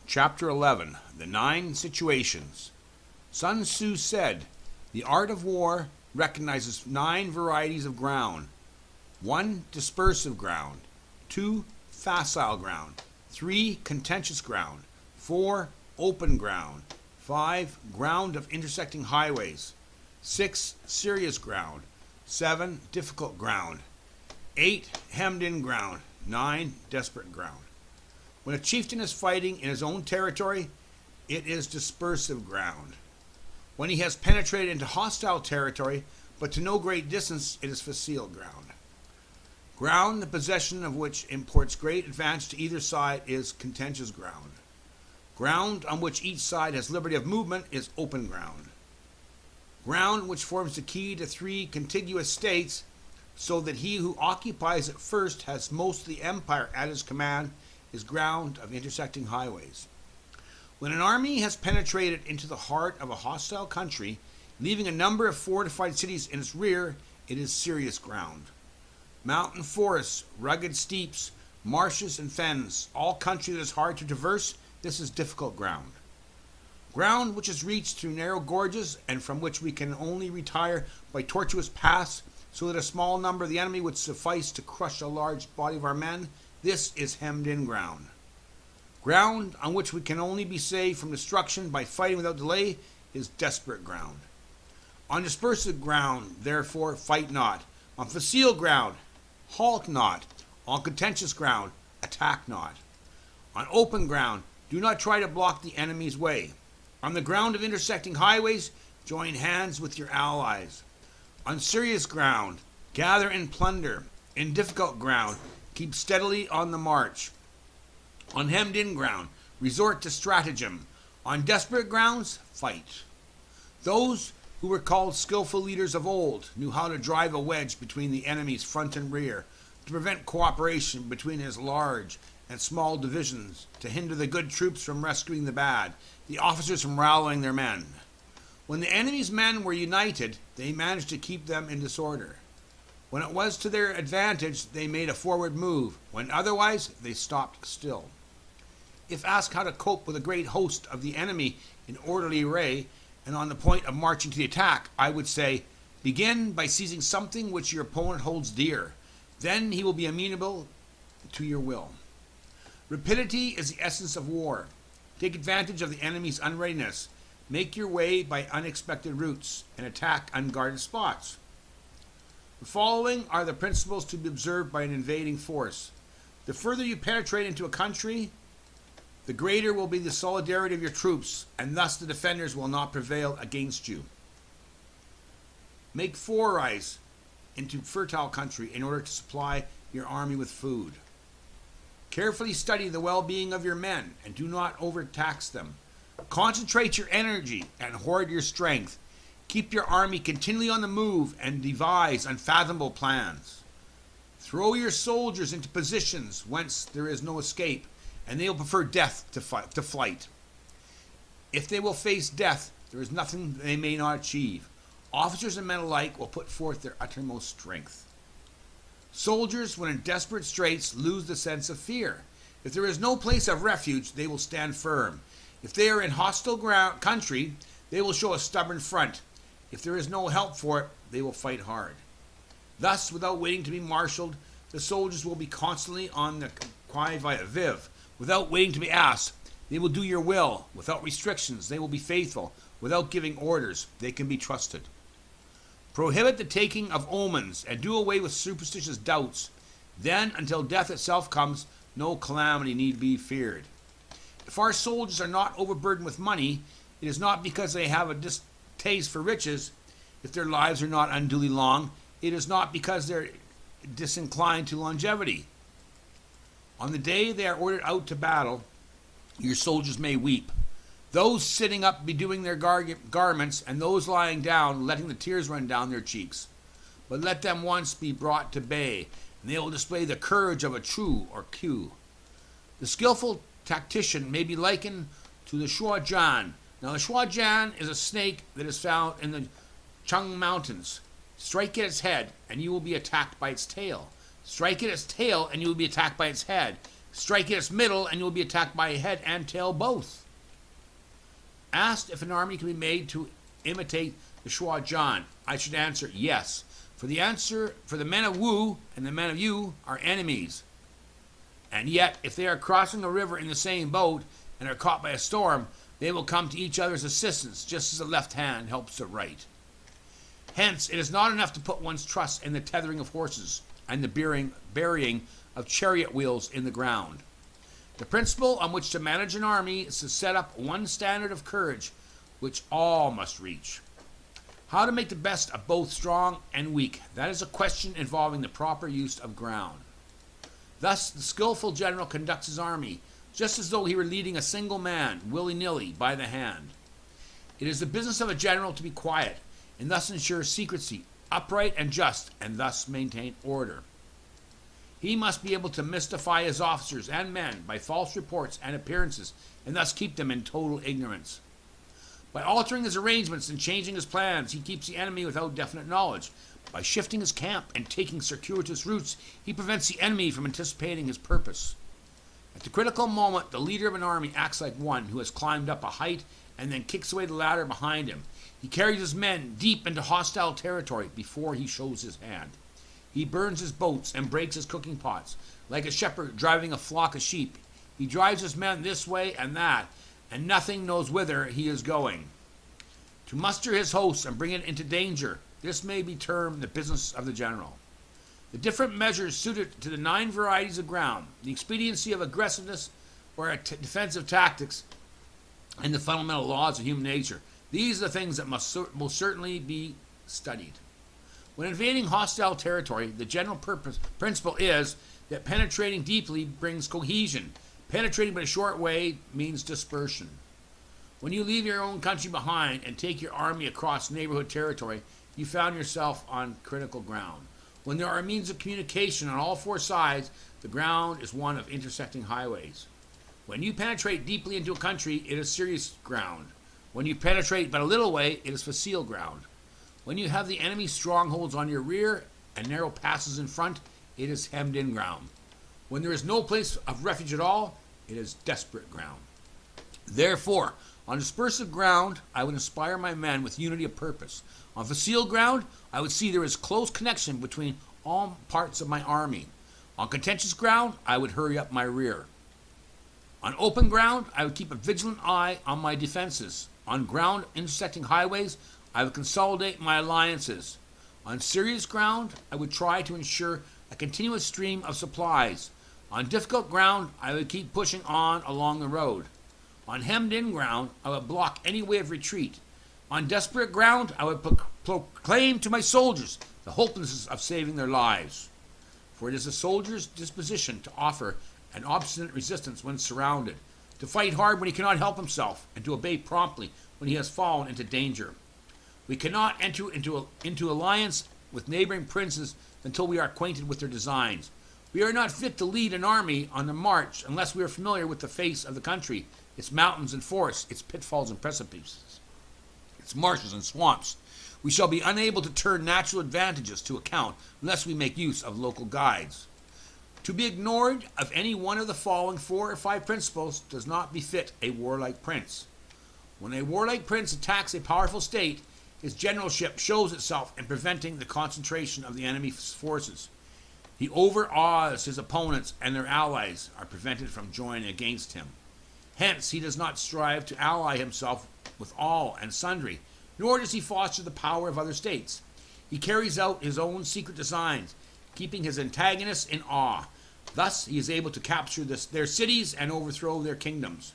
Chapter 11, The 9 Situations. Sun Tzu said, "The art of war recognizes 9 varieties of ground. 1. Dispersive ground. 2. Facile ground. 3. Contentious ground. 4. Open ground. 5. Ground of intersecting highways. 6. Serious ground. 7. Difficult ground. 8. Hemmed in ground. 9. Desperate ground." When a chieftain is fighting in his own territory, it is dispersive ground. When he has penetrated into hostile territory, but to no great distance, it is facile ground. Ground, the possession of which imports great advantage to either side, is contentious ground. Ground on which each side has liberty of movement is open ground. Ground which forms the key to 3 contiguous states, so that he who occupies it first has most of the empire at his command, is ground of intersecting highways. When an army has penetrated into the heart of a hostile country, leaving a number of fortified cities in its rear, it is serious ground. Mountain forests, rugged steeps, marshes and fens, all country that is hard to traverse, this is difficult ground. Ground which is reached through narrow gorges and from which we can only retire by tortuous paths, so that a small number of the enemy would suffice to crush a large body of our men, this is hemmed in ground. Ground on which we can only be saved from destruction by fighting without delay is desperate ground. On dispersive ground, therefore, fight not. On facile ground, halt not. On contentious ground, attack not. On open ground, do not try to block the enemy's way. On the ground of intersecting highways, join hands with your allies. On serious ground, gather and plunder. In difficult ground, keep steadily on the march. On hemmed-in ground, resort to stratagem. On desperate grounds, fight. Those who were called skillful leaders of old knew how to drive a wedge between the enemy's front and rear, to prevent cooperation between his large and small divisions, to hinder the good troops from rescuing the bad, the officers from rallying their men. When the enemy's men were united, they managed to keep them in disorder. When it was to their advantage, they made a forward move. When otherwise, they stopped still. If asked how to cope with a great host of the enemy in orderly array and on the point of marching to the attack, I would say, begin by seizing something which your opponent holds dear. Then he will be amenable to your will. Rapidity is the essence of war. Take advantage of the enemy's unreadiness. Make your way by unexpected routes and attack unguarded spots. The following are the principles to be observed by an invading force. The further you penetrate into a country, the greater will be the solidarity of your troops, and thus the defenders will not prevail against you. Make forays into fertile country in order to supply your army with food. Carefully study the well-being of your men, and do not overtax them. Concentrate your energy and hoard your strength. Keep your army continually on the move and devise unfathomable plans. Throw your soldiers into positions whence there is no escape, and they will prefer death to flight. If they will face death, there is nothing they may not achieve. Officers and men alike will put forth their uttermost strength. Soldiers, when in desperate straits, lose the sense of fear. If there is no place of refuge, they will stand firm. If they are in hostile country, they will show a stubborn front. If there is no help for it, they will fight hard. Thus, without waiting to be marshaled, the soldiers will be constantly on the qui vive. Without waiting to be asked, they will do your will. Without restrictions, they will be faithful. Without giving orders, they can be trusted. Prohibit the taking of omens and do away with superstitious doubts. Then, until death itself comes, no calamity need be feared. If our soldiers are not overburdened with money, it is not because they have a distaste for riches. If their lives are not unduly long, it is not because they're disinclined to longevity. On the day they are ordered out to battle, your soldiers may weep. Those sitting up bedewing their garments, and those lying down letting the tears run down their cheeks. But let them once be brought to bay, and they will display the courage of a Chu or Q. The skillful tactician may be likened to the shuajian. Now the shuajian is a snake that is found in the Chung Mountains. Strike at its head, and you will be attacked by its tail. Strike at its tail, and you will be attacked by its head. Strike its middle and you'll be attacked by head and tail both. Asked if an army can be made to imitate the Shua Jan, I should answer yes. For the men of Wu and the men of Yu are enemies. And yet, if they are crossing a river in the same boat and are caught by a storm, they will come to each other's assistance, just as the left hand helps the right. Hence, it is not enough to put one's trust in the tethering of horses and the burying of chariot wheels in the ground. The principle on which to manage an army is to set up one standard of courage which all must reach. How to make the best of both strong and weak, that is a question involving the proper use of ground. Thus, the skillful general conducts his army just as though he were leading a single man, willy-nilly, by the hand. It is the business of a general to be quiet, and thus ensure secrecy, upright and just, and thus maintain order. He must be able to mystify his officers and men by false reports and appearances, and thus keep them in total ignorance. By altering his arrangements and changing his plans, he keeps the enemy without definite knowledge. By shifting his camp and taking circuitous routes, he prevents the enemy from anticipating his purpose. At the critical moment, the leader of an army acts like one who has climbed up a height and then kicks away the ladder behind him. He carries his men deep into hostile territory before he shows his hand. He burns his boats and breaks his cooking pots. Like a shepherd driving a flock of sheep, he drives his men this way and that, and nothing knows whither he is going. To muster his hosts and bring it into danger, this may be termed the business of the general. The different measures suited to the 9 varieties of ground, the expediency of aggressiveness or defensive tactics, and the fundamental laws of human nature, these are the things that must certainly be studied. When invading hostile territory, the general principle is that penetrating deeply brings cohesion. Penetrating but a short way means dispersion. When you leave your own country behind and take your army across neighborhood territory, you found yourself on critical ground. When there are means of communication on all 4 sides, the ground is one of intersecting highways. When you penetrate deeply into a country, it is serious ground. When you penetrate but a little way, it is facile ground. When you have the enemy's strongholds on your rear and narrow passes in front, it is hemmed-in ground. When there is no place of refuge at all, it is desperate ground. Therefore, on dispersive ground, I would inspire my men with unity of purpose. On facile ground, I would see there is close connection between all parts of my army. On contentious ground, I would hurry up my rear. On open ground, I would keep a vigilant eye on my defenses. On ground intersecting highways, I would consolidate my alliances. On serious ground, I would try to ensure a continuous stream of supplies. On difficult ground, I would keep pushing on along the road. On hemmed-in ground, I would block any way of retreat. On desperate ground, I would proclaim to my soldiers the hopelessness of saving their lives. For it is a soldier's disposition to offer an obstinate resistance when surrounded, to fight hard when he cannot help himself, and to obey promptly when he has fallen into danger. We cannot enter into alliance with neighboring princes until we are acquainted with their designs. We are not fit to lead an army on the march unless we are familiar with the face of the country, its mountains and forests, its pitfalls and precipices, its marshes and swamps. We shall be unable to turn natural advantages to account unless we make use of local guides. To be ignored of any one of the following 4 or 5 principles does not befit a warlike prince. When a warlike prince attacks a powerful state, his generalship shows itself in preventing the concentration of the enemy's forces. He overawes his opponents, and their allies are prevented from joining against him. Hence, he does not strive to ally himself with all and sundry, nor does he foster the power of other states. He carries out his own secret designs, keeping his antagonists in awe. Thus, he is able to capture their cities and overthrow their kingdoms.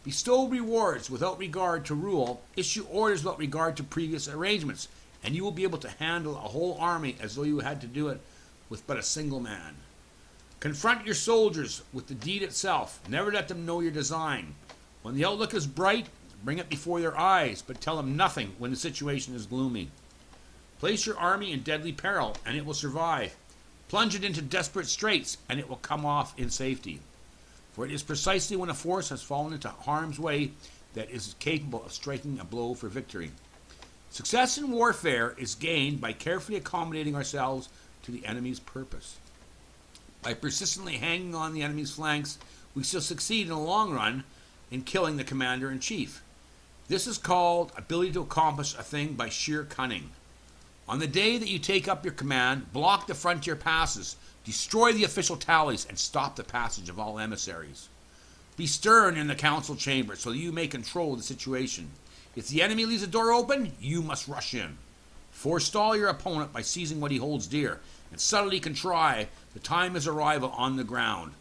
Bestow rewards without regard to rule, issue orders without regard to previous arrangements, and you will be able to handle a whole army as though you had to do it with but a single man. Confront your soldiers with the deed itself. Never let them know your design. When the outlook is bright, bring it before their eyes, but tell them nothing when the situation is gloomy. Place your army in deadly peril, and it will survive. Plunge it into desperate straits, and it will come off in safety. For it is precisely when a force has fallen into harm's way that it is capable of striking a blow for victory. Success in warfare is gained by carefully accommodating ourselves to the enemy's purpose. By persistently hanging on the enemy's flanks, we shall succeed in the long run in killing the commander-in-chief. This is called ability to accomplish a thing by sheer cunning. On the day that you take up your command, block the frontier passes, destroy the official tallies, and stop the passage of all emissaries. Be stern in the council chamber so that you may control the situation. If the enemy leaves the door open, you must rush in. Forestall your opponent by seizing what he holds dear, and subtly contrive the time of his arrival on the ground.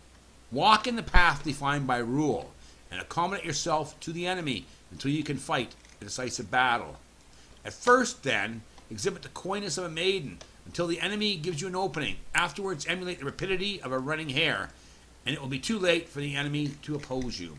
Walk in the path defined by rule, and accommodate yourself to the enemy until you can fight a decisive battle. At first, then, exhibit the coyness of a maiden until the enemy gives you an opening. Afterwards, emulate the rapidity of a running hare, and it will be too late for the enemy to oppose you.